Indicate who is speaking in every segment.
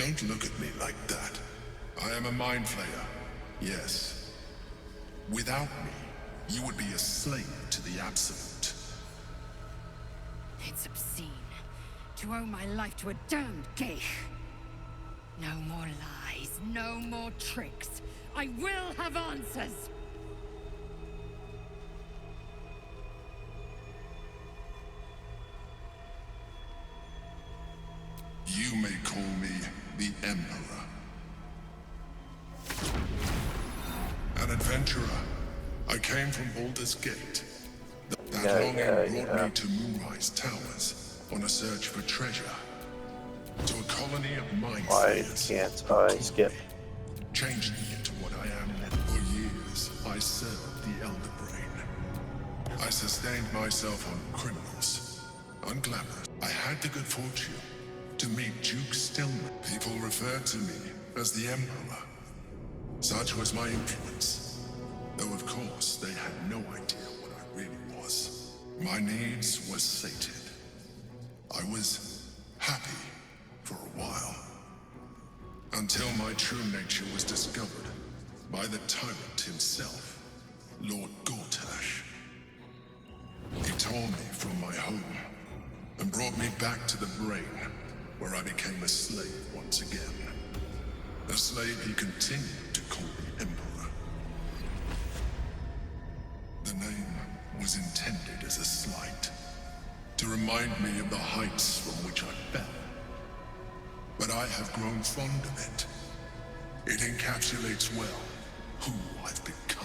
Speaker 1: Don't look at me like that. I am a mind flayer, yes. Without me, you would be a slave to the Absolute.
Speaker 2: It's obscene to owe my life to a damned geich. No more lies, no more tricks. I will have answers!
Speaker 1: You may call me the Emperor. An adventurer. I came from Baldur's Gate. That longing brought me to Moonrise Towers on a search for treasure. To a colony of mind flayers.
Speaker 3: Why can't I skip?
Speaker 1: Changed me into what I am. For years, I served the Elder Brain. I sustained myself on criminals. Unglamorous. I had the good fortune to meet Duke Stillman. People referred to me as the Emperor. Such was my influence. Though of course, they had no idea what I really was. My needs were sated. I was happy for a while. Until my true nature was discovered by the tyrant himself, Lord Gortash. He tore me from my home and brought me back to the Brain, where I became a slave once again. A slave he continued to call the Emperor. The name was intended as a slight, to remind me of the heights from which I fell. But I have grown fond of it. It encapsulates well who I've become.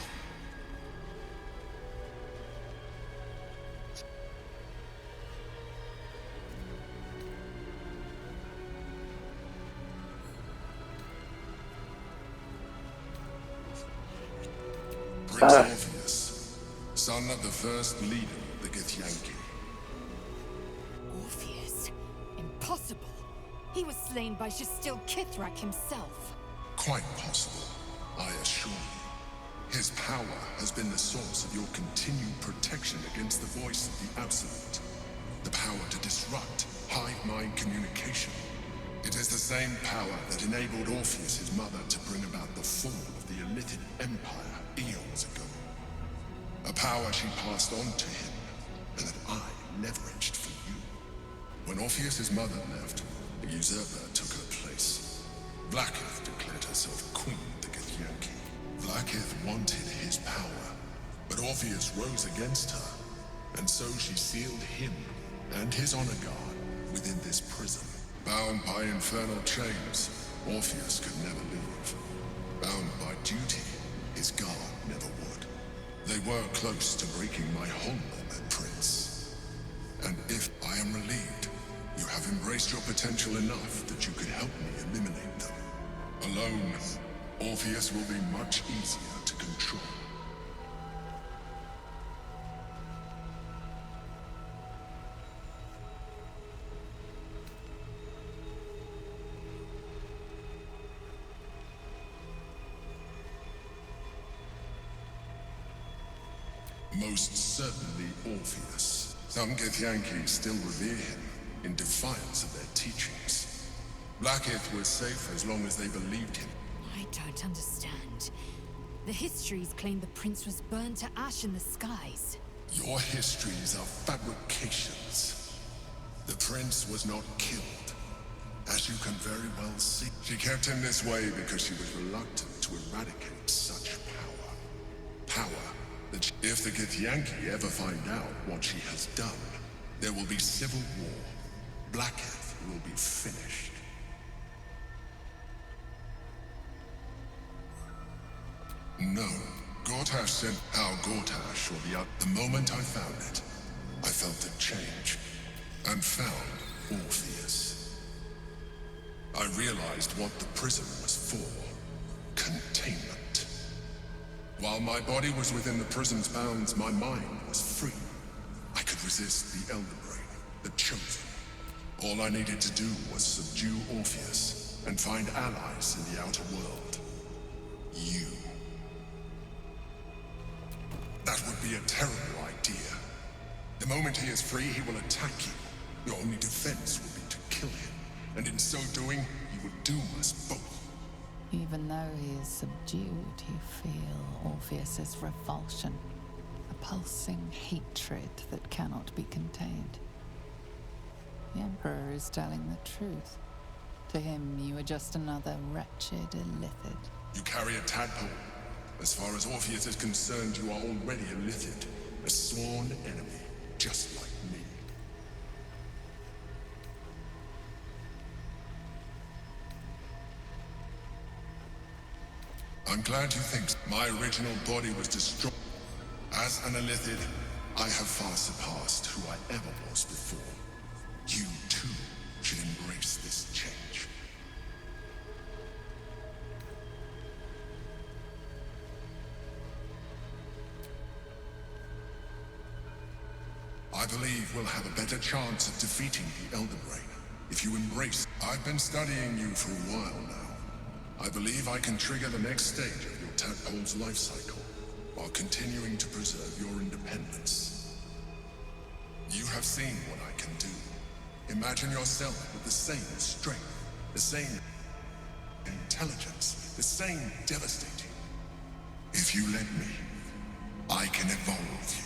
Speaker 1: Prince Orpheus, son of the first leader of the Githyanki.
Speaker 2: Orpheus? Impossible. He was slain by Shastil Kithrak himself.
Speaker 1: Quite possible, I assure you. His power has been the source of your continued protection against the voice of the Absolute. The power to disrupt hive-mind communication. It is the same power that enabled Orpheus' mother to bring about the fall of the Elithid Empire eons ago. A power she passed on to him, and that I leveraged for you. When Orpheus' mother left, the usurper took her place. Blackith declared herself queen of the Githyanki. Blackith wanted his power, but Orpheus rose against her, and so she sealed him and his honor guard within this prison. Bound by infernal chains, Orpheus could never leave. Bound by duty, his guard never would. They were close to breaking my hold on that prince. And if I am relieved, you have embraced your potential enough that you could help me eliminate them. Alone, Orpheus will be much easier to control. Most certainly Orpheus. Some Githyanki still revere him in defiance of their teachings. Blackith was safe as long as they believed him.
Speaker 2: I don't understand. The histories claim the prince was burned to ash in the skies.
Speaker 1: Your histories are fabrications. The prince was not killed, as you can very well see. She kept him this way because she was reluctant to eradicate such power. Power that if the Githyanki ever find out what she has done, there will be civil war. Blackith will be finished. No. Gortash said how Gortash will be up. The moment I found it, I felt a change. And found Orpheus. I realized what the prison was for. Containment. While my body was within the prison's bounds, my mind was free. I could resist the Elder Brain, the Chosen. All I needed to do was subdue Orpheus and find allies in the outer world. You. That would be a terrible idea. The moment he is free, he will attack you. Your only defense will be to kill him. And in so doing, you would doom us both.
Speaker 3: Even though he is subdued, you feel Orpheus's revulsion, a pulsing hatred that cannot be contained. The Emperor is telling the truth. To him, you are just another wretched illithid.
Speaker 1: You carry a tadpole. As far as Orpheus is concerned, you are already a illithid, a sworn enemy, just like me. I'm glad you think my original body was destroyed. As an illithid, I have far surpassed who I ever was before. You, too, should embrace this change. I believe we'll have a better chance of defeating the Elder Brain if you embrace. I've been studying you for a while now. I believe I can trigger the next stage of your tadpole's life cycle while continuing to preserve your independence. You have seen what I can do. Imagine yourself with the same strength, the same intelligence, the same devastating. If you let me, I can evolve you.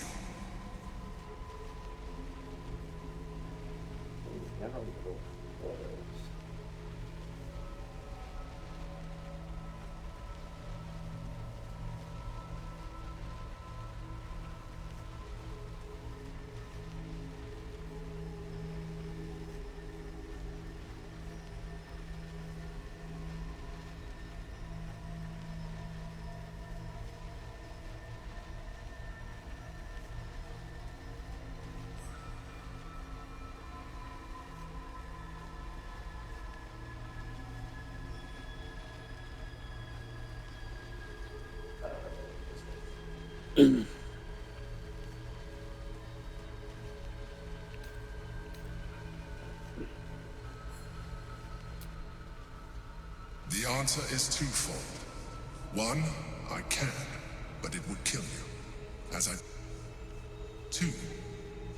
Speaker 1: The answer is twofold. One, I can, but it would kill you. Two,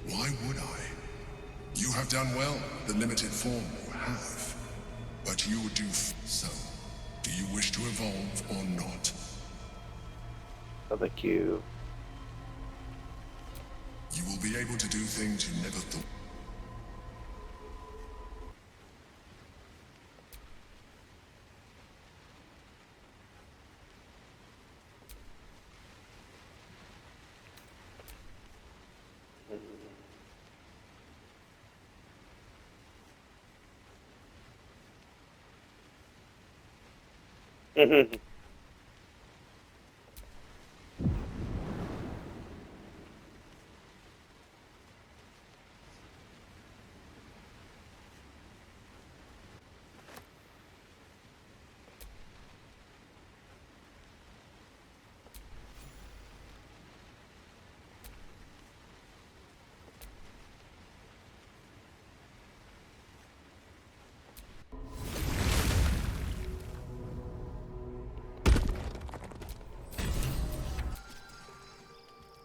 Speaker 1: why would I? You have done well with the limited form you have. But you would do so. Do you wish to evolve or not?
Speaker 4: Thank you.
Speaker 1: You will be able to do things you never thought.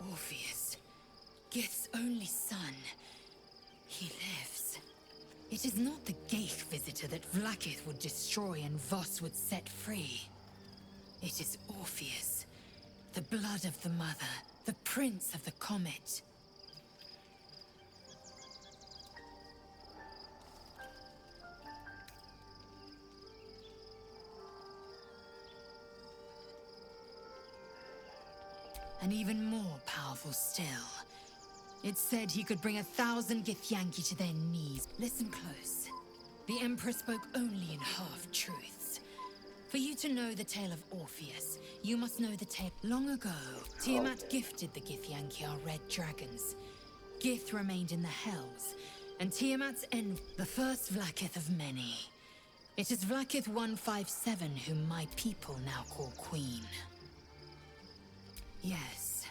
Speaker 2: Orpheus, Gith's only son. He lives. It is not the Geich visitor that Vlaakith would destroy and Voss would set free. It is Orpheus, the blood of the mother, the prince of the comet. And even more powerful still. It said he could bring 1,000 Githyanki to their knees. Listen close. The Emperor spoke only in half-truths. For you to know the tale of Orpheus, you must know the tale. Long ago, Tiamat gifted the Githyanki our red dragons. Gith remained in the Hells, and Tiamat's the first Vlaakith of many. It is Vlaakith 157 whom my people now call Queen. Yes.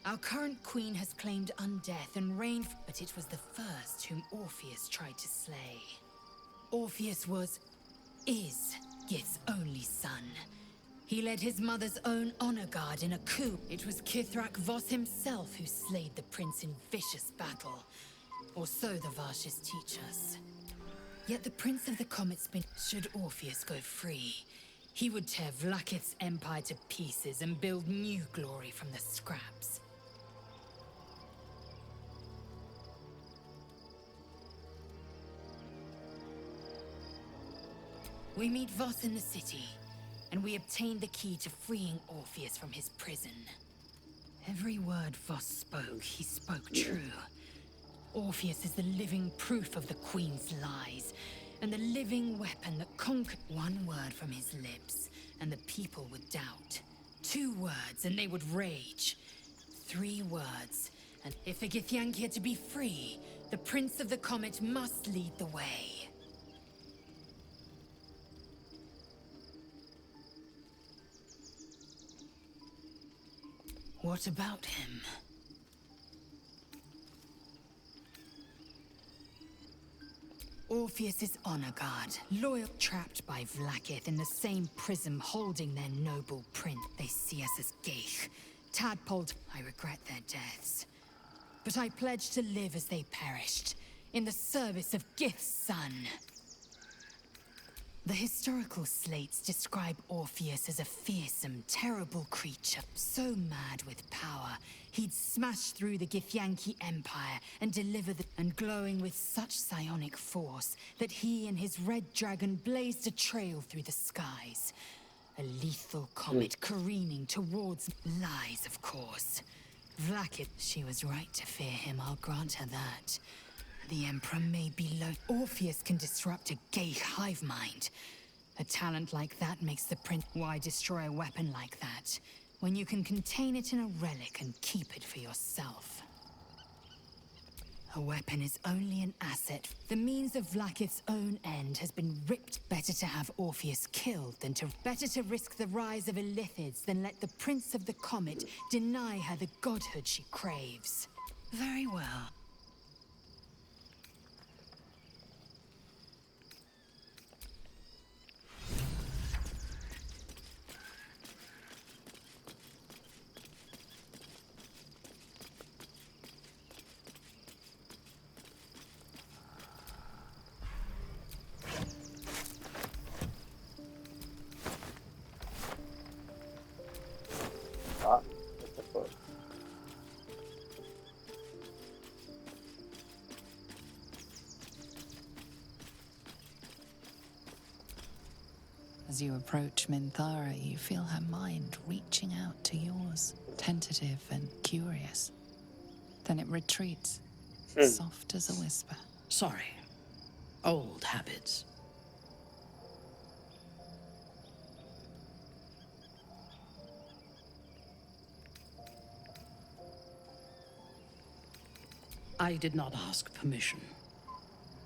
Speaker 2: Our current queen has claimed undeath and reigned, but it was the first whom Orpheus tried to slay. Orpheus is Gith's only son. He led his mother's own honor guard in a coup. It was Kithrak Voss himself who slayed the prince in vicious battle. Or so the Varshas teach us. Yet the Prince of the Comet's been... Should Orpheus go free, he would tear Vlaakith's empire to pieces and build new glory from the scraps. We meet Voss in the city, and we obtain the key to freeing Orpheus from his prison. Every word Voss spoke, he spoke true. Orpheus is the living proof of the Queen's lies, and the living weapon that conquered. One word from his lips, and the people would doubt. 2 words, and they would rage. 3 words, and if the Githyanki are to be free, the Prince of the Comet must lead the way. What about him? Orpheus is honor guard, loyal, trapped by Vlaakith in the same prism holding their noble prince. They see us as geich, tadpoled. I regret their deaths, but I pledge to live as they perished, in the service of Gith's son. The historical slates describe Orpheus as a fearsome, terrible creature, so mad with power, he'd smash through the Githyanki Empire and deliver the... and glowing with such psionic force that he and his red dragon blazed a trail through the skies. A lethal comet careening towards... Lies, of course. Vlaakith, she was right to fear him, I'll grant her that. The Emperor may be low. Orpheus can disrupt a gay hive mind. A talent like that makes the prince. Why destroy a weapon like that, when you can contain it in a relic and keep it for yourself? A weapon is only an asset. The means of Vlaakith's own end has been ripped. Better to have Orpheus killed than to... Better to risk the rise of Illithids than let the Prince of the Comet deny her the godhood she craves. Very well.
Speaker 4: What the fuck?
Speaker 3: As you approach Minthara, you feel her mind reaching out to yours, tentative and curious. Then it retreats, soft as a whisper.
Speaker 5: Sorry. Old habits. I did not ask permission.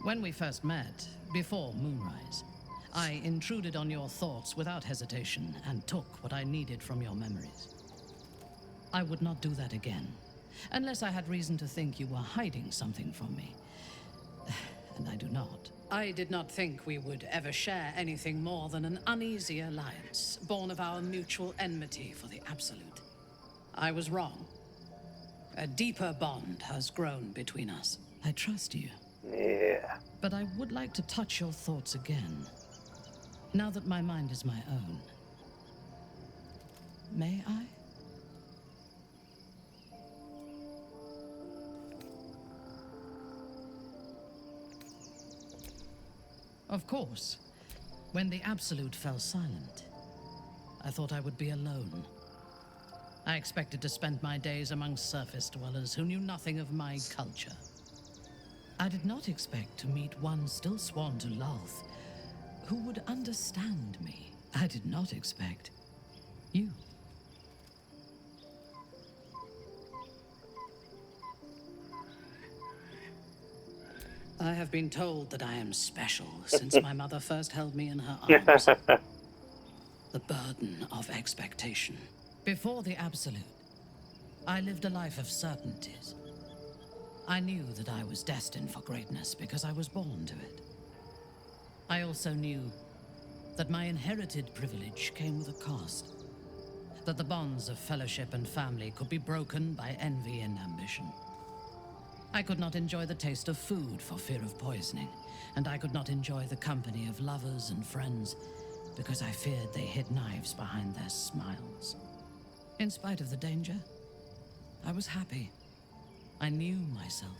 Speaker 5: When we first met, before moonrise, I intruded on your thoughts without hesitation and took what I needed from your memories. I would not do that again, unless I had reason to think you were hiding something from me. And I do not. I did not think we would ever share anything more than an uneasy alliance, born of our mutual enmity for the Absolute. I was wrong. A deeper bond has grown between us. I trust you.
Speaker 4: Yeah.
Speaker 5: But I would like to touch your thoughts again, now that my mind is my own. May I? Of course. When the Absolute fell silent, I thought I would be alone. I expected to spend my days among surface dwellers who knew nothing of my culture. I did not expect to meet one still sworn to Lolth, who would understand me. I did not expect you. I have been told that I am special since my mother first held me in her arms. The burden of expectation. Before the Absolute, I lived a life of certainties. I knew that I was destined for greatness because I was born to it. I also knew that my inherited privilege came with a cost. That the bonds of fellowship and family could be broken by envy and ambition. I could not enjoy the taste of food for fear of poisoning, and I could not enjoy the company of lovers and friends because I feared they hid knives behind their smiles. In spite of the danger, I was happy. I knew myself,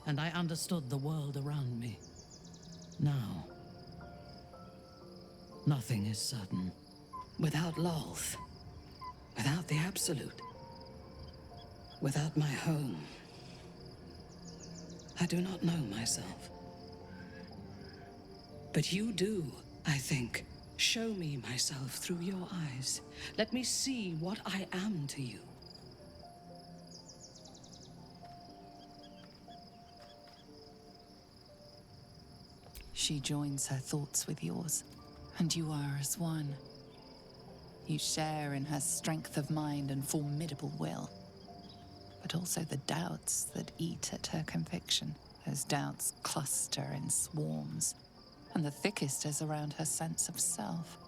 Speaker 5: and I understood the world around me. Now, nothing is certain. Without Lolth, without the Absolute, without my home, I do not know myself. But you do, I think. Show me myself through your eyes. Let me see what I am to you.
Speaker 3: She joins her thoughts with yours, and you are as one. You share in her strength of mind and formidable will, but also the doubts that eat at her conviction. Those doubts cluster in swarms, and the thickest is around her sense of self.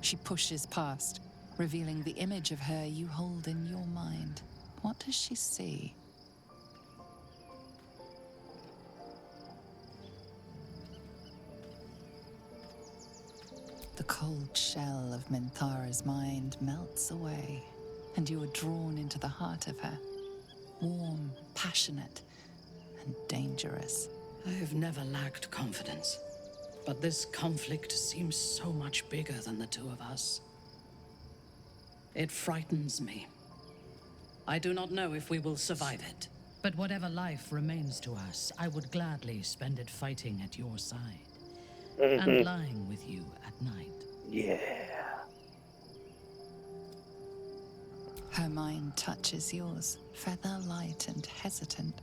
Speaker 3: She pushes past, revealing the image of her you hold in your mind. What does she see? The cold shell of Minthara's mind melts away, and you are drawn into the heart of her. Warm, passionate, and dangerous.
Speaker 5: I have never lacked confidence, but this conflict seems so much bigger than the two of us. It frightens me. I do not know if we will survive it, but whatever life remains to us, I would gladly spend it fighting at your side and lying with you at night.
Speaker 4: Yeah.
Speaker 3: Her mind touches yours, feather light and hesitant.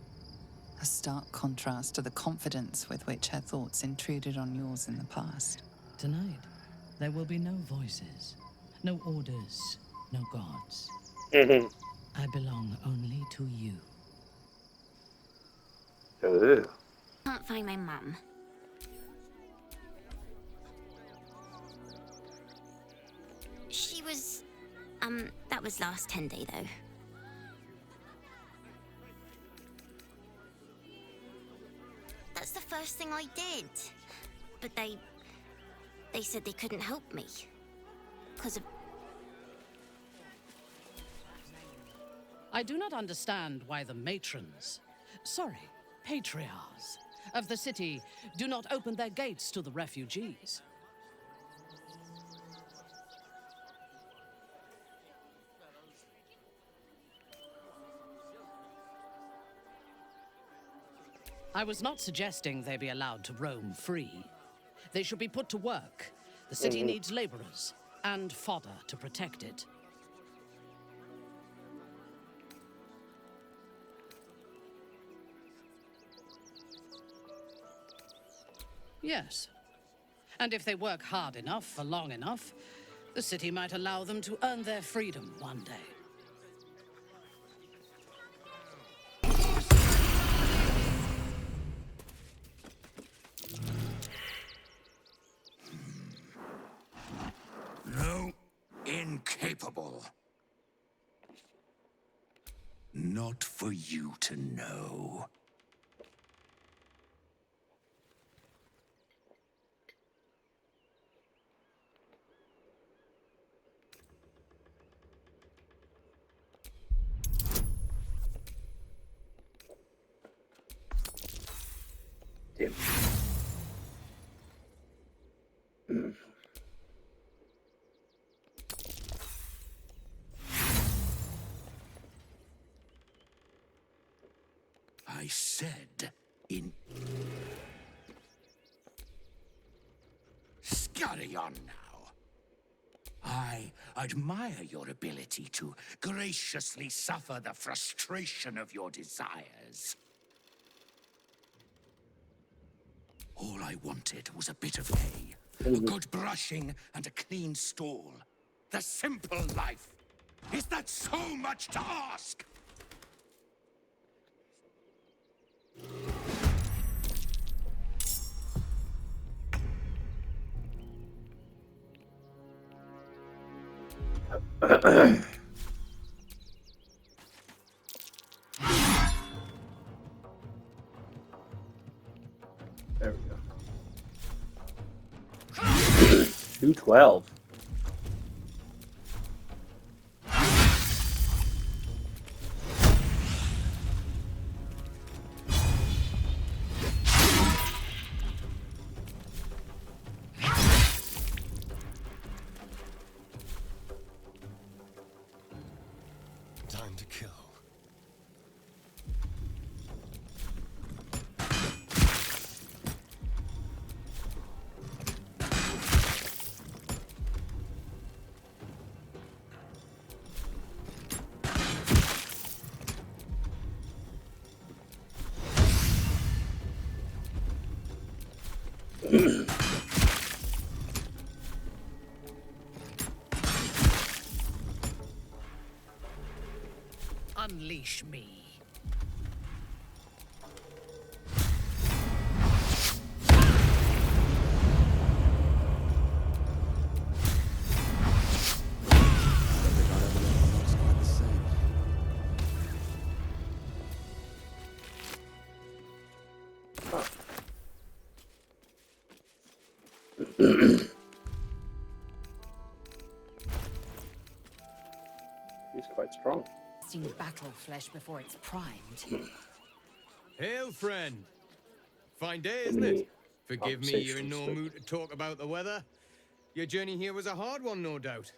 Speaker 3: A stark contrast to the confidence with which her thoughts intruded on yours in the past.
Speaker 5: Tonight, there will be no voices, no orders, no gods. I belong only to you.
Speaker 4: Ooh.
Speaker 6: Can't find my mum. She was, that was last 10 day though. That's the first thing I did. But they said they couldn't help me. 'Cause of...
Speaker 5: I do not understand why the matrons, patriarchs of the city do not open their gates to the refugees. I was not suggesting they be allowed to roam free. They should be put to work. The city needs laborers and fodder to protect it. Yes. And if they work hard enough for long enough, the city might allow them to earn their freedom one day.
Speaker 7: No, incapable. Not for you to know.
Speaker 4: Damn.
Speaker 7: I said in... Scurry on now. I admire your ability to graciously suffer the frustration of your desires. All I wanted was a bit of hay, a good brushing, and a clean stall. The simple life. Is that so much to ask?
Speaker 4: There we go. 212.
Speaker 8: Time to kill.
Speaker 5: Unleash me.
Speaker 8: Looks quite the same.
Speaker 4: He's quite strong.
Speaker 2: Seen battle flesh before it's primed.
Speaker 9: Hail, friend. Fine day, isn't it? Forgive me, you're in no mood to talk about the weather. Your journey here was a hard one, no doubt.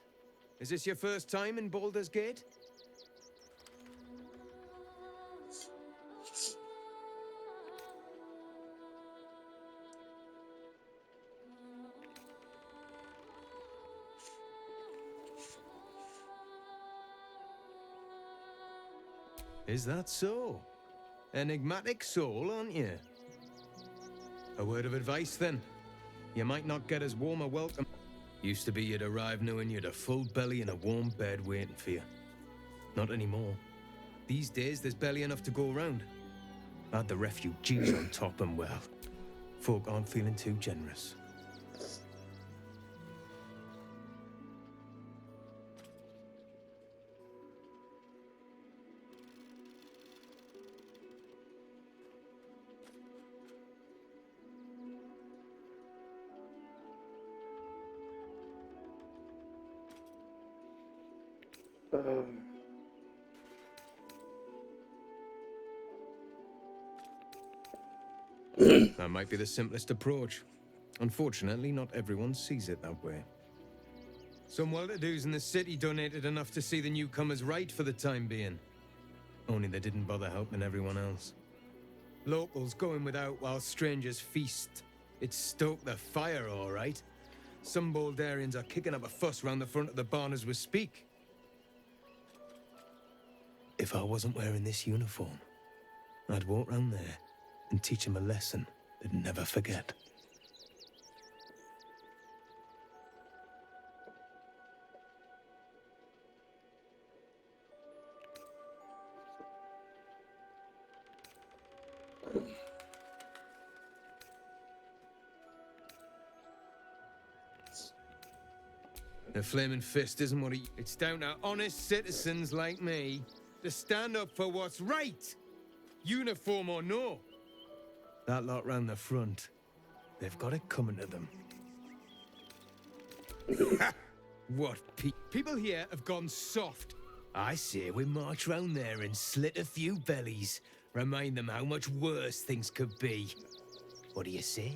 Speaker 9: Is this your first time in Baldur's Gate? Is that so? Enigmatic soul, aren't you? A word of advice, then. You might not get as warm a welcome. Used to be you'd arrive knowing you'd a full belly and a warm bed waiting for you. Not anymore. These days, there's barely enough to go around. Add the refugees on top and, well, folk aren't feeling too generous. That might be the simplest approach. Unfortunately, not everyone sees it that way. Some well-to-dos in the city donated enough to see the newcomers right for the time being. Only they didn't bother helping everyone else. Locals going without while strangers feast. It stoked the fire, all right. Some Baldarians are kicking up a fuss round the front of the barn as we speak. If I wasn't wearing this uniform, I'd walk round there and teach him a lesson they'd never forget. The flaming fist isn't what it's down to honest citizens like me to stand up for what's right, uniform or no. That lot round the front, they've got it coming to them. What people here have gone soft. I say we march round there and slit a few bellies, remind them how much worse things could be. What do you say?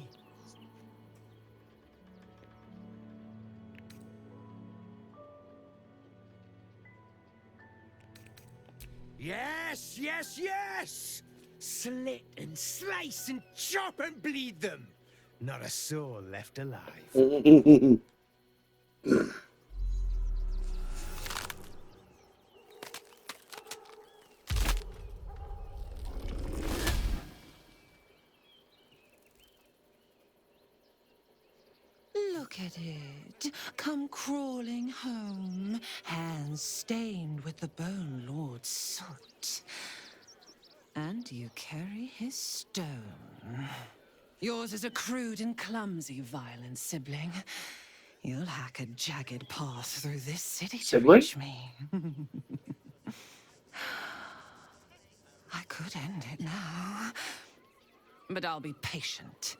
Speaker 9: Yes, yes, yes! Slit and slice and chop and bleed them. Not a soul left alive.
Speaker 10: Look at it, come crawling home, hands stained with the Bone Lord's soot. And you carry his stone. Yours is a crude and clumsy violent sibling. You'll hack a jagged path through this city to reach me. I could end it now, but I'll be patient.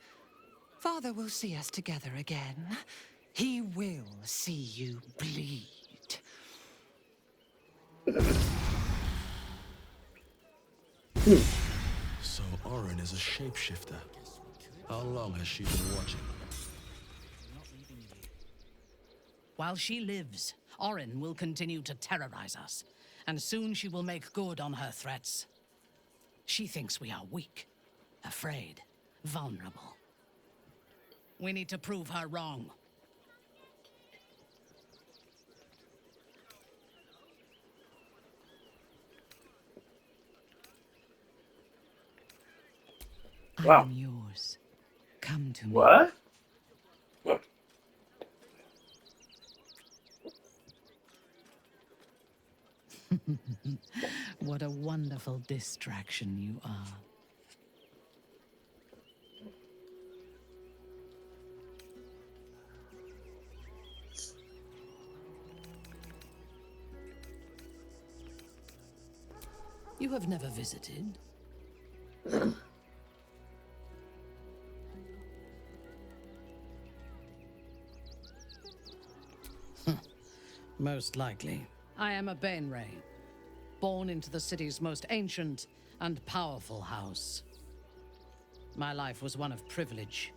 Speaker 10: Father will see us together again. He will see you bleed.
Speaker 8: So Orin is a shapeshifter. How long has she been watching?
Speaker 5: While she lives, Orin will continue to terrorize us, and soon she will make good on her threats. She thinks we are weak, afraid, vulnerable. We need to prove her wrong.
Speaker 4: Wow.
Speaker 10: I am yours. Come to me.
Speaker 4: What?
Speaker 5: What a wonderful distraction you are. You have never visited? Most likely. I am a Bainray, born into the city's most ancient and powerful house. My life was one of privilege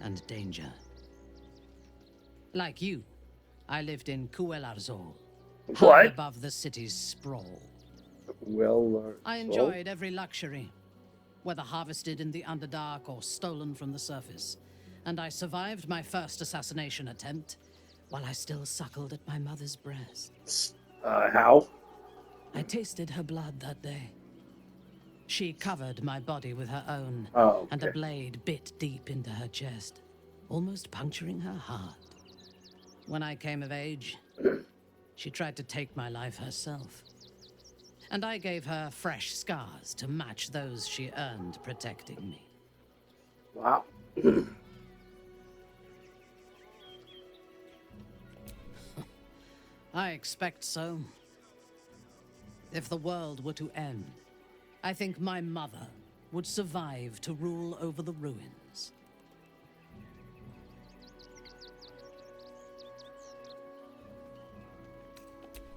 Speaker 5: and danger. Like you, I lived in Kuel-Arzol, high
Speaker 4: What?
Speaker 5: above the city's sprawl.
Speaker 4: Well,
Speaker 5: I enjoyed every luxury, whether harvested in the Underdark or stolen from the surface. And I survived my first assassination attempt while I still suckled at my mother's breast.
Speaker 4: How?
Speaker 5: I tasted her blood that day. She covered my body with her own,
Speaker 4: Oh,
Speaker 5: and a
Speaker 4: okay.
Speaker 5: blade bit deep into her chest, almost puncturing her heart. When I came of age, she tried to take my life herself. And I gave her fresh scars to match those she earned protecting me.
Speaker 4: Wow.
Speaker 5: I expect so. If the world were to end, I think my mother would survive to rule over the ruins.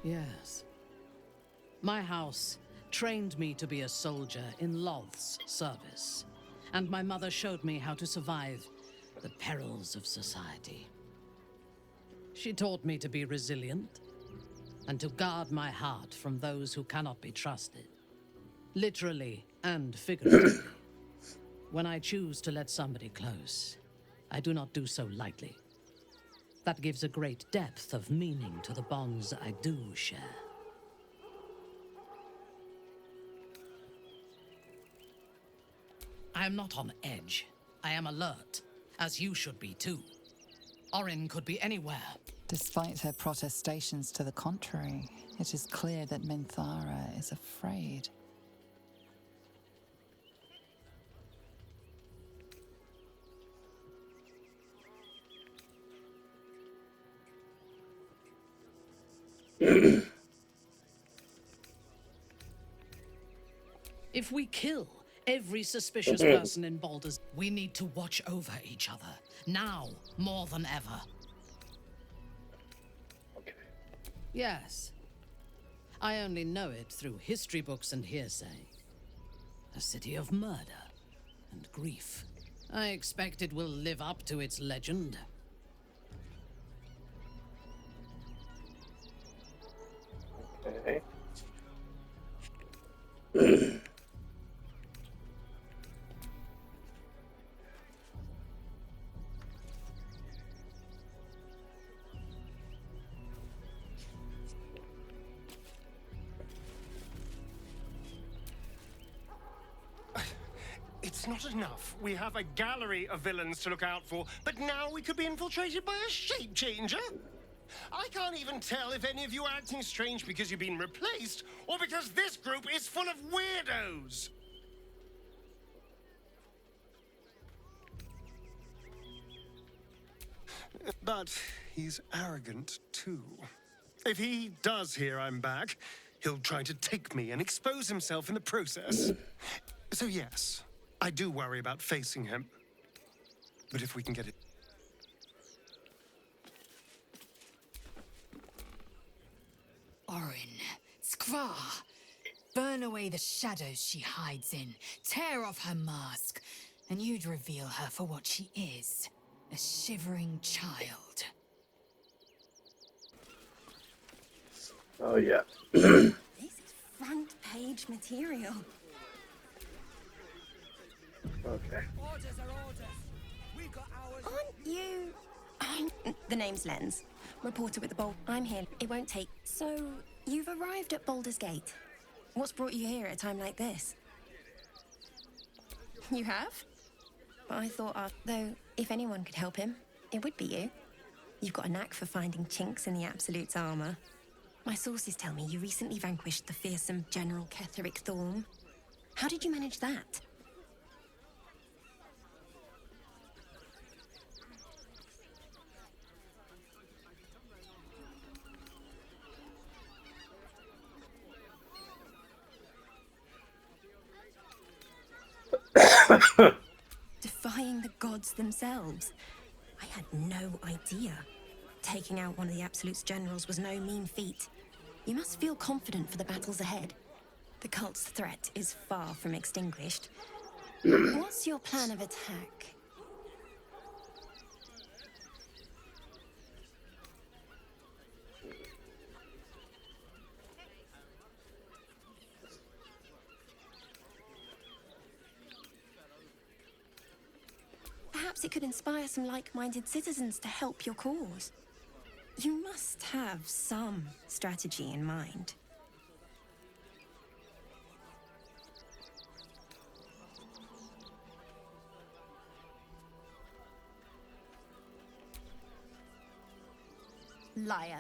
Speaker 5: Yes. My house trained me to be a soldier in Loth's service, and my mother showed me how to survive the perils of society. She taught me to be resilient and to guard my heart from those who cannot be trusted, literally and figuratively. When I choose to let somebody close, I do not do so lightly. That gives a great depth of meaning to the bonds I do share. I am not on edge. I am alert, as you should be too. Orin could be anywhere.
Speaker 3: Despite her protestations to the contrary, it is clear that Minthara is afraid.
Speaker 5: If we kill every suspicious person in Baldur's, we need to watch over each other, now more than ever.
Speaker 4: Okay.
Speaker 5: Yes. I only know it through history books and hearsay. A city of murder and grief. I expect it will live up to its legend.
Speaker 4: Okay.
Speaker 11: It's not enough. We have a gallery of villains to look out for, but now we could be infiltrated by a shape changer? I can't even tell if any of you are acting strange because you've been replaced, or because this group is full of weirdos. But he's arrogant, too. If he does hear I'm back, he'll try to take me and expose himself in the process. So yes, I do worry about facing him. But if we can get it...
Speaker 2: Orin, Skra, burn away the shadows she hides in, tear off her mask, and you'd reveal her for what she is, a shivering child.
Speaker 4: Oh, yeah.
Speaker 12: This is front page material.
Speaker 4: Okay.
Speaker 10: Orders are orders. We got ours.
Speaker 12: Aren't you... The name's Lens. Reporter with the Bold. I'm here. It won't take... So, you've arrived at Baldur's Gate. What's brought you here at a time like this? You have? I thought, though, if anyone could help him, it would be you. You've got a knack for finding chinks in the Absolute's armor. My sources tell me you recently vanquished the fearsome General Ketheric Thorm. How did you manage that? Defying the gods themselves. I had no idea. Taking out one of the Absolute's generals was no mean feat. You must feel confident for the battles ahead. The cult's threat is far from extinguished. What's your plan of attack? Perhaps it could inspire some like-minded citizens to help your cause. You must have some strategy in mind. Liar.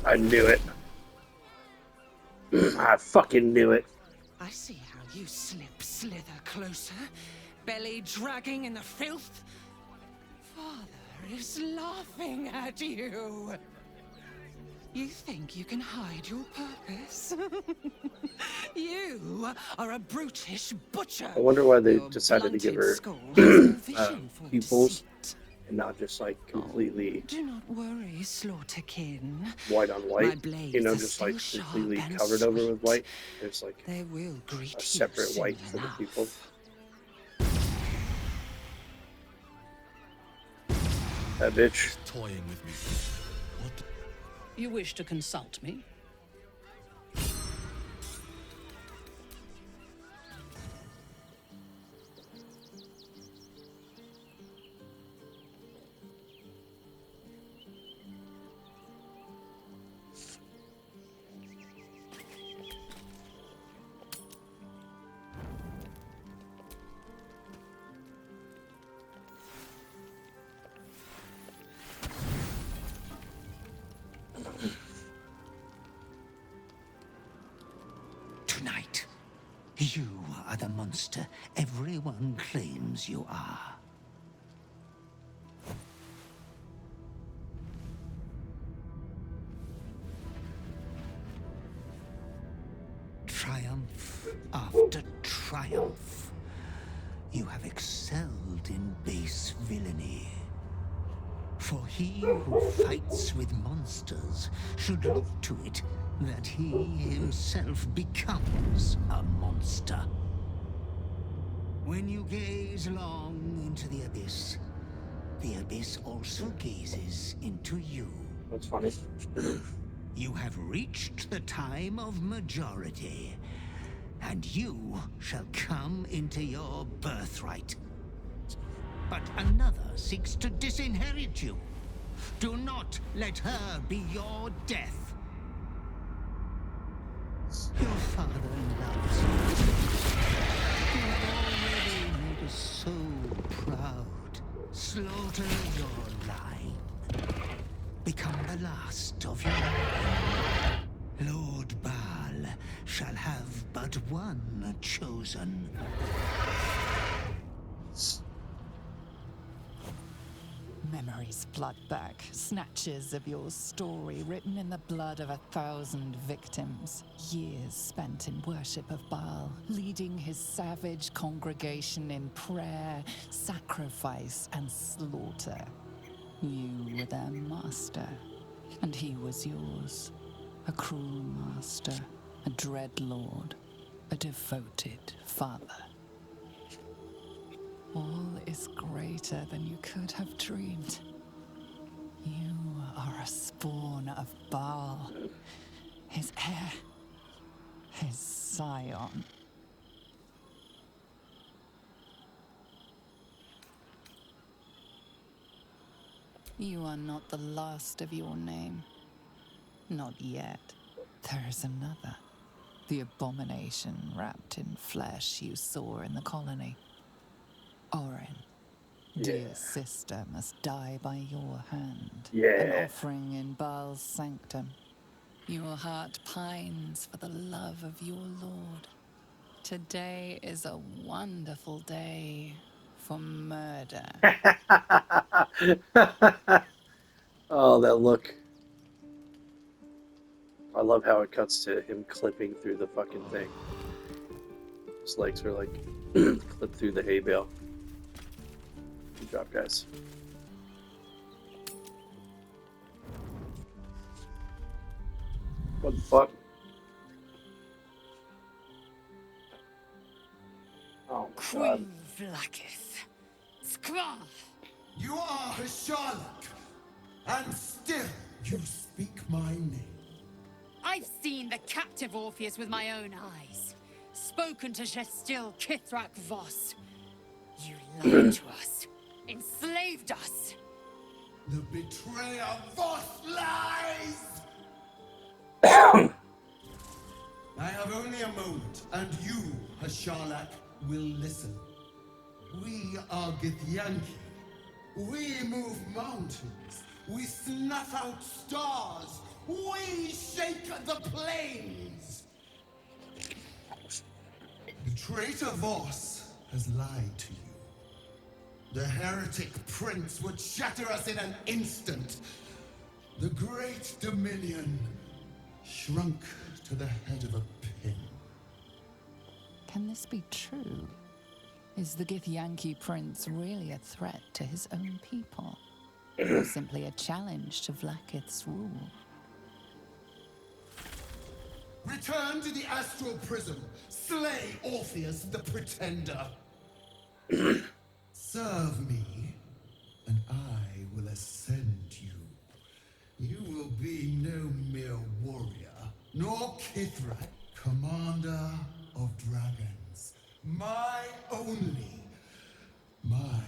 Speaker 4: I knew it. I fucking knew it.
Speaker 10: I see how you slither closer, belly dragging in the filth. Father is laughing at you. You think you can hide your purpose? You are a brutish butcher.
Speaker 4: I wonder why they
Speaker 10: Your
Speaker 4: decided to give her
Speaker 10: blunted skull has no vision for
Speaker 4: pupils
Speaker 10: deceit.
Speaker 4: and not just like completely
Speaker 10: Do not worry, Slaughterkin.
Speaker 4: white on
Speaker 10: My
Speaker 4: white.
Speaker 10: blades
Speaker 4: You know,
Speaker 10: are
Speaker 4: just like
Speaker 10: still sharp
Speaker 4: completely
Speaker 10: and
Speaker 4: covered over with
Speaker 10: sweet.
Speaker 4: white. There's like
Speaker 10: They will greet
Speaker 4: a
Speaker 10: you
Speaker 4: separate
Speaker 10: soon
Speaker 4: white for the
Speaker 10: enough.
Speaker 4: people. That bitch.
Speaker 8: Toying with me. What the...
Speaker 5: You wish to consult me?
Speaker 7: Tonight, you are the monster everyone claims you are. Triumph after triumph. You have excelled in base villainy. For he who fights with monsters should look to it that he himself becomes a monster. When you gaze long into the abyss also gazes into you.
Speaker 4: That's funny.
Speaker 7: You have reached the time of majority, and you shall come into your birthright. But another seeks to disinherit you. Do not let her be your death. Your father loves you. You have already made us so proud. Slaughter your line. Become the last of your line. Lord Baal shall have but one chosen.
Speaker 3: Memories flood back, snatches of your story written in the blood of 1,000 victims. Years spent in worship of Baal, leading his savage congregation in prayer, sacrifice, and slaughter. You were their master, and he was yours. A cruel master, a dread lord, a devoted father. All is greater than you could have dreamed. You are a spawn of Baal, his heir, his scion. You are not the last of your name. Not yet. There is another. The abomination wrapped in flesh you saw in the colony. Orin, dear sister, must die by your hand. An offering in Baal's sanctum. Your heart pines for the love of your lord. Today is a wonderful day for murder.
Speaker 4: Oh, that look. I love how it cuts to him clipping through the fucking thing. His legs are like clipped through the hay bale. Good job, guys. What the fuck? Oh my god.
Speaker 13: You are Hashalak, and still you speak my name.
Speaker 2: I've seen the captive Orpheus with my own eyes. Spoken to Gestil Kithrak Voss. You lied to us. Enslaved us.
Speaker 13: The betrayer Voss lies! I have only a moment, and you, Hashalak, will listen. We are Githyanki. We move mountains. We snuff out stars. We shake the plains. The traitor Voss has lied to you. The heretic prince would shatter us in an instant. The great dominion shrunk to the head of a pin.
Speaker 3: Can this be true? Is the Githyanki prince really a threat to his own people? Or simply a challenge to Vlaakith's rule?
Speaker 13: Return to the astral prism. Slay Orpheus the Pretender. Serve me, and I will ascend you. You will be no mere warrior, nor Kithrak, commander of dragons. My only, my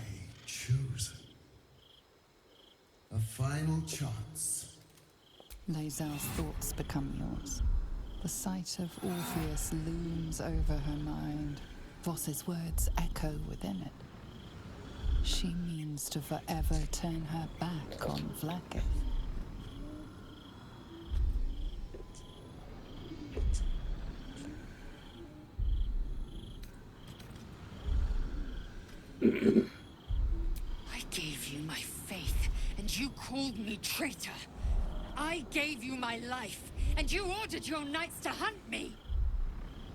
Speaker 13: chosen. A final chance.
Speaker 3: Lae'zel's thoughts become yours. The sight of Orpheus looms over her mind. Voss's words echo within it. She means to forever turn her back on Vlaakith.
Speaker 2: I gave you my faith, and you called me traitor. I gave you my life, and you ordered your knights to hunt me.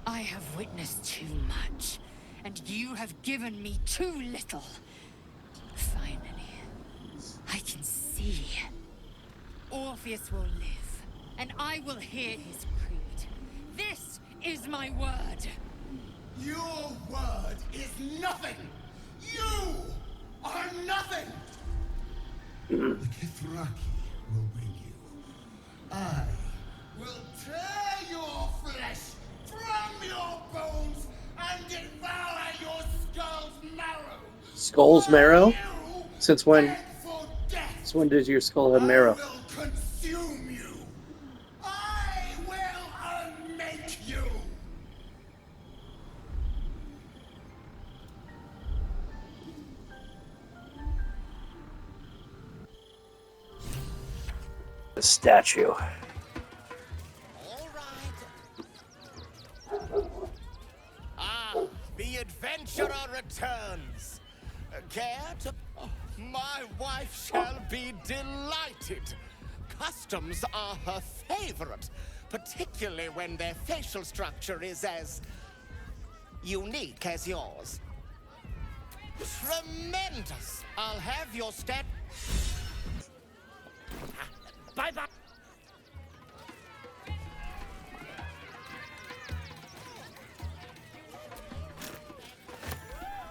Speaker 2: I have witnessed too much, and you have given me too little. Finally, I can see. Orpheus will live, and I will hear his creed. This is my word.
Speaker 13: Your word is nothing! You are nothing! The Kithraki will bring you. I will tear your flesh from your bones and devour your skull's marrow.
Speaker 4: Skull's marrow? Since when? Since when does your skull have marrow?
Speaker 13: I will consume you. I will unmake you.
Speaker 4: A statue.
Speaker 14: The adventurer returns. Care to... My wife shall be delighted. Customs are her favorite, particularly when their facial structure is as unique as yours. Tremendous! I'll have your stat. Bye-bye.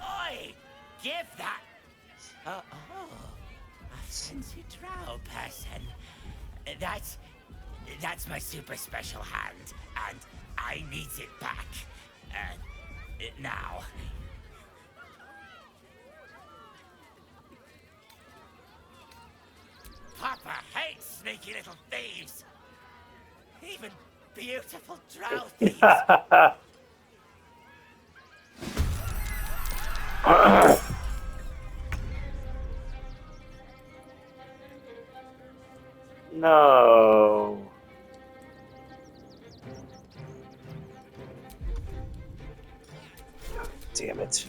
Speaker 14: Oi! Give that! A fancy drow person. That's my super special hand, and I need it back. Now. Papa hates sneaky little thieves. Even beautiful drow thieves.
Speaker 4: No. God damn it.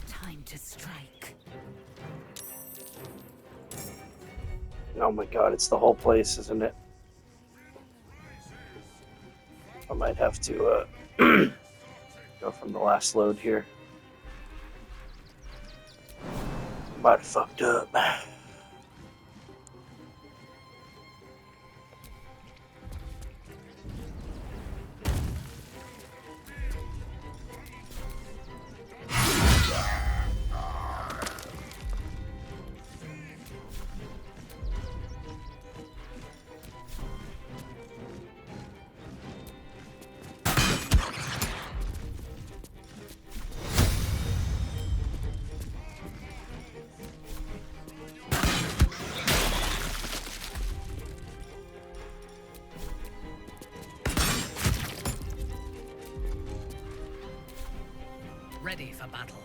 Speaker 2: Time to strike.
Speaker 4: Oh my god, it's the whole place, isn't it? I might have to go from the last load here. Might have fucked up.
Speaker 5: Ready for battle.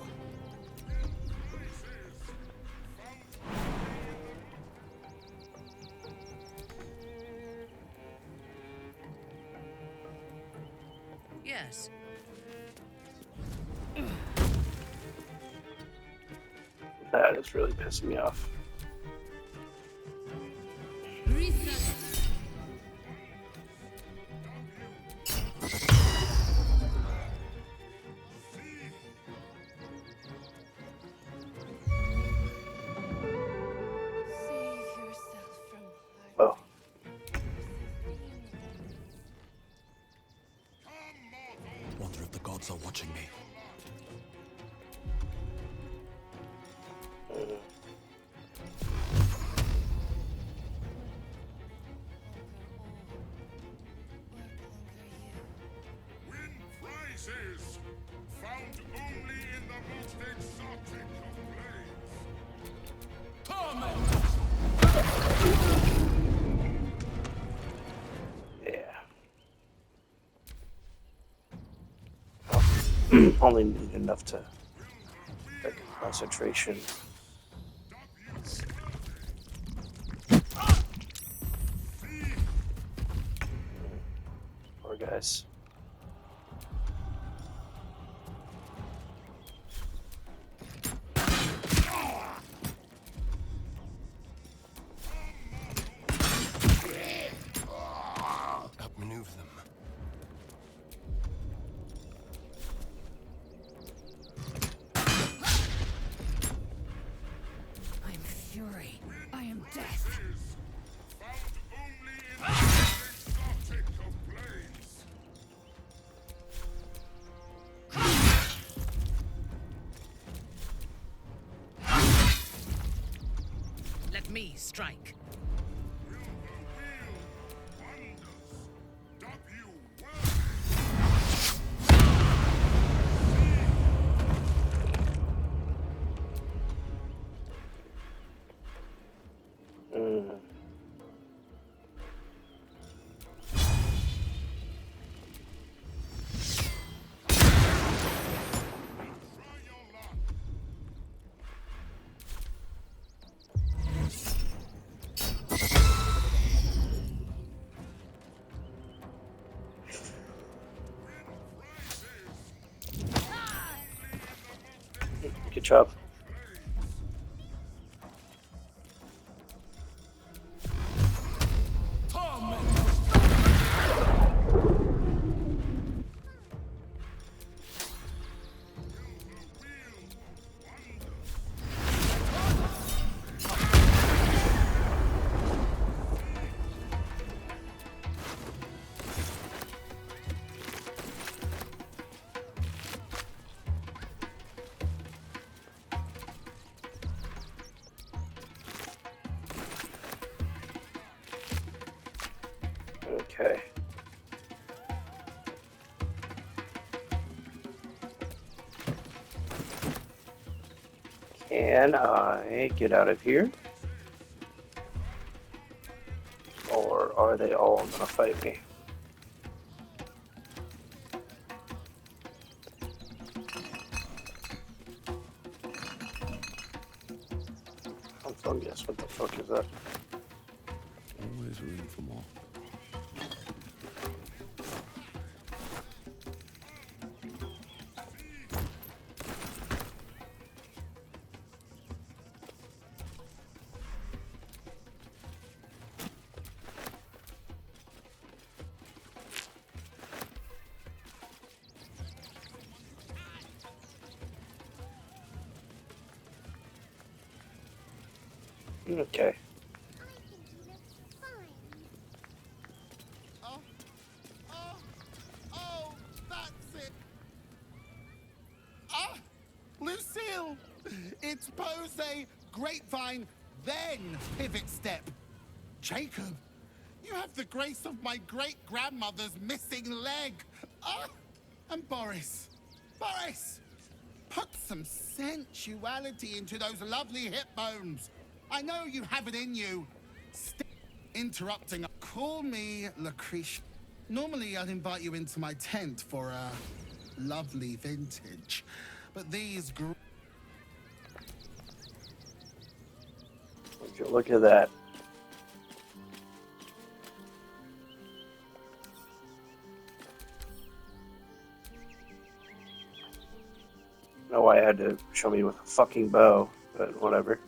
Speaker 5: Yes.
Speaker 4: That is really pissing me off. Oh.
Speaker 8: Wonder if the gods are watching me.
Speaker 1: Win prizes found only in the most exotic of blades.
Speaker 4: Yeah. Only need enough to break concentration. Poor guys.
Speaker 8: Outmaneuver them.
Speaker 2: I am fury. I am death.
Speaker 5: Let me strike.
Speaker 4: job. Okay. Can I get out of here? Or are they all gonna fight me? I'm fungus. What the fuck is that?
Speaker 8: Always room for more.
Speaker 4: Okay.
Speaker 14: Oh, that's it. Ah, Lucille! It's pose a grapevine, then pivot step. Jacob, you have the grace of my great-grandmother's missing leg. Ah, and Boris. Boris! Put some sensuality into those lovely hip bones. I know you have it in you. Interrupting. Call me Lucretia. Normally, I'd invite you into my tent for a lovely vintage, but these.
Speaker 4: Would you look at that? I don't know why I had to show me with a fucking bow, but whatever.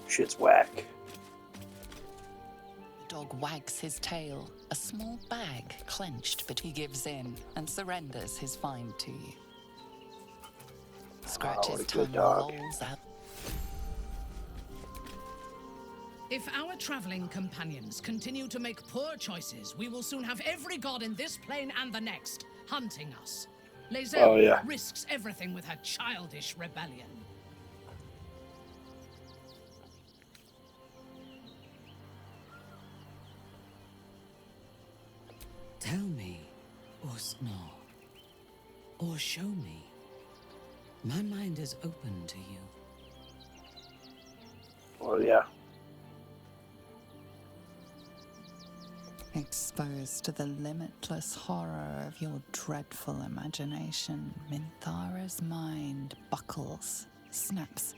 Speaker 4: Shit's whack.
Speaker 3: The dog wags his tail, a small bag clenched, but he gives in and surrenders his find to you. Scratches tongue lolls out.
Speaker 5: If our traveling companions continue to make poor choices, we will soon have every god in this plane and the next hunting us. Lae'zel risks everything with her childish rebellion. Tell me, Usno, or show me. My mind is open to you.
Speaker 4: Well, yeah.
Speaker 3: Exposed to the limitless horror of your dreadful imagination, Minthara's mind buckles, snaps,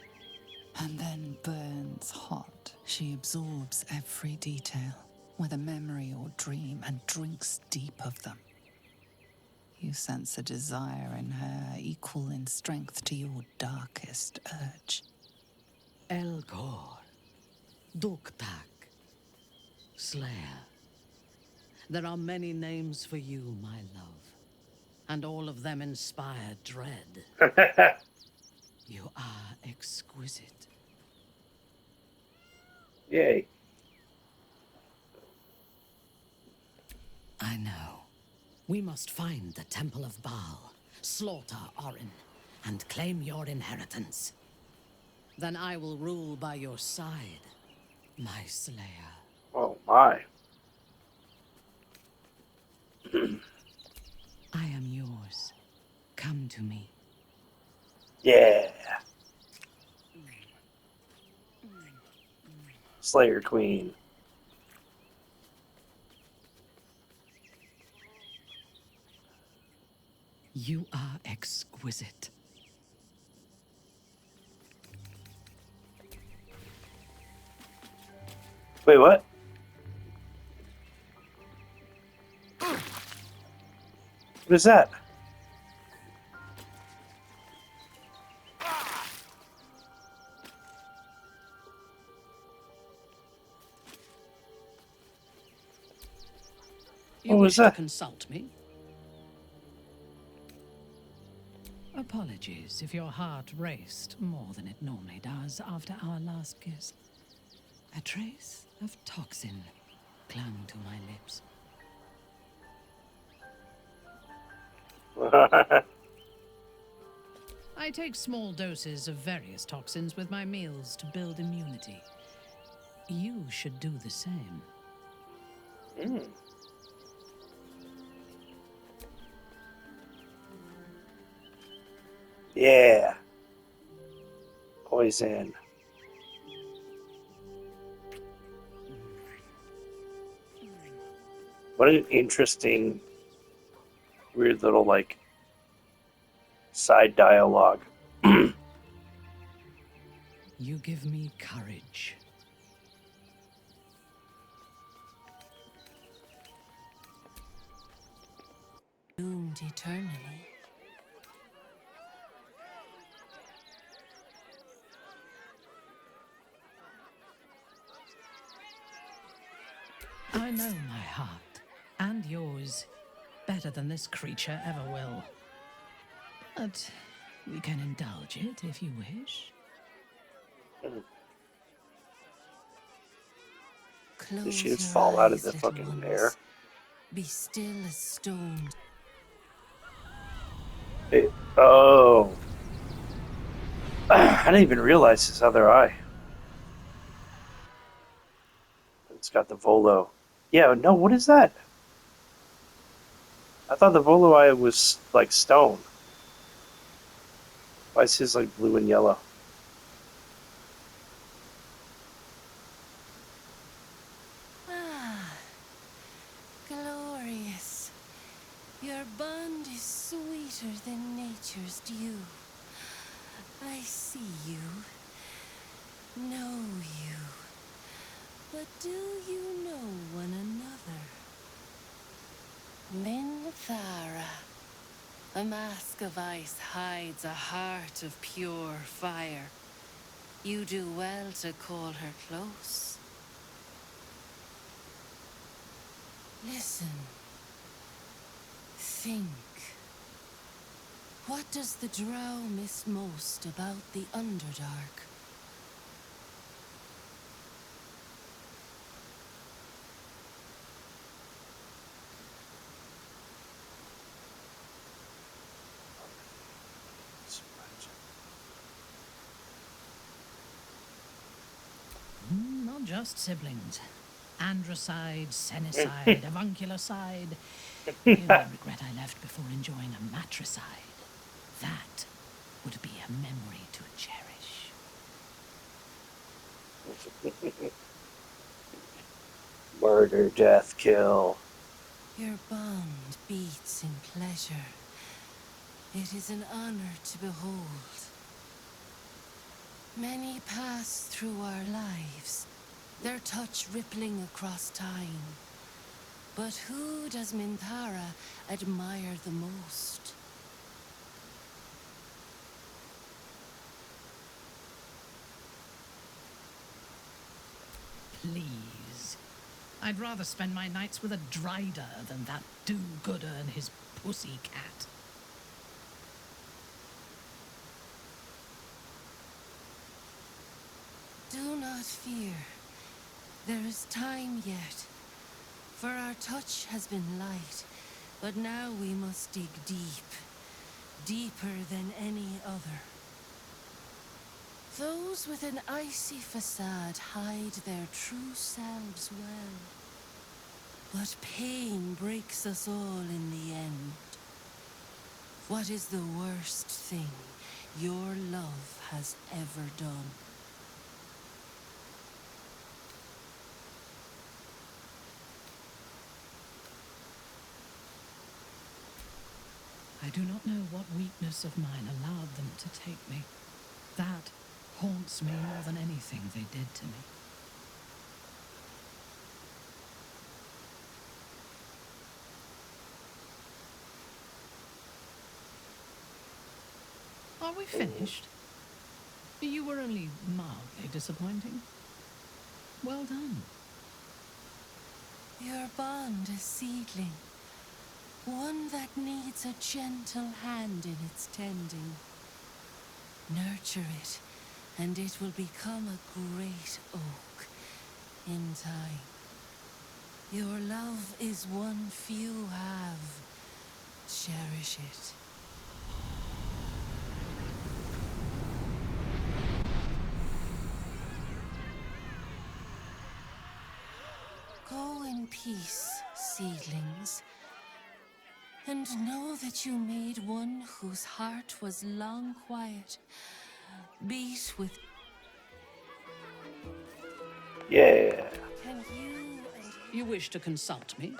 Speaker 3: and then burns hot. She absorbs every detail, whether memory or dream, and drinks deep of them. You sense a desire in her equal in strength to your darkest urge.
Speaker 5: Elgor, Duktak, Slayer. There are many names for you, my love, and all of them inspire dread. You are exquisite.
Speaker 4: Yay.
Speaker 5: I know. We must find the Temple of Baal, slaughter Orin, and claim your inheritance. Then I will rule by your side, my slayer.
Speaker 4: Oh my.
Speaker 5: I am yours. Come to me.
Speaker 4: Yeah. Slayer Queen.
Speaker 5: You are exquisite.
Speaker 4: Wait, what? What is that?
Speaker 5: You
Speaker 4: What was
Speaker 5: wish to
Speaker 4: that?
Speaker 5: consult me? Apologies if your heart raced more than it normally does after our last kiss. A trace of toxin clung to my lips. I take small doses of various toxins with my meals to build immunity. You should do the same.
Speaker 4: Yeah. Poison. What an interesting, weird little, like, side dialogue.
Speaker 5: You give me courage.
Speaker 10: Doomed eternally.
Speaker 5: I know my heart, and yours, better than this creature ever will. But we can indulge it if you wish.
Speaker 4: Did she
Speaker 10: Close
Speaker 4: just
Speaker 10: your
Speaker 4: fall out of
Speaker 10: eyes,
Speaker 4: the
Speaker 10: little
Speaker 4: fucking
Speaker 10: ones.
Speaker 4: air?
Speaker 10: Be still as stone.
Speaker 4: Oh. I didn't even realize his other eye. It's got the Volo. Yeah, no, what is that? I thought the Volo eye was like stone. Why is his like blue and yellow?
Speaker 10: Ah, glorious. Your bond is sweeter than nature's dew. I see you, know you. But do you know one another? Minthara. A mask of ice hides a heart of pure fire. You do well to call her close. Listen. Think. What does the drow miss most about the Underdark?
Speaker 5: Not just siblings. Androcide, senicide, avuncularcide. I only regret I left before enjoying a matricide. That would be a memory to cherish.
Speaker 4: Murder, death, kill.
Speaker 10: Your bond beats in pleasure. It is an honor to behold. Many pass through our lives, their touch rippling across time. But who does Minthara admire the most?
Speaker 5: Please. I'd rather spend my nights with a Dryder than that do-gooder and his pussy cat.
Speaker 10: Do not fear. There is time yet. For our touch has been light, but now we must dig deep. Deeper than any other. Those with an icy facade hide their true selves well. But pain breaks us all in the end. What is the worst thing your love has ever done?
Speaker 5: I do not know what weakness of mine allowed them to take me. That haunts me more than anything they did to me. Are we finished? You were only mildly disappointing. Well done.
Speaker 10: Your bond a seedling. One that needs a gentle hand in its tending. Nurture it, and it will become a great oak in time. Your love is one few have. Cherish it. Go in peace, seedlings, and know that you made one whose heart was long quiet, beat with...
Speaker 4: Yeah.
Speaker 10: Can you and...
Speaker 5: You wish to consult me?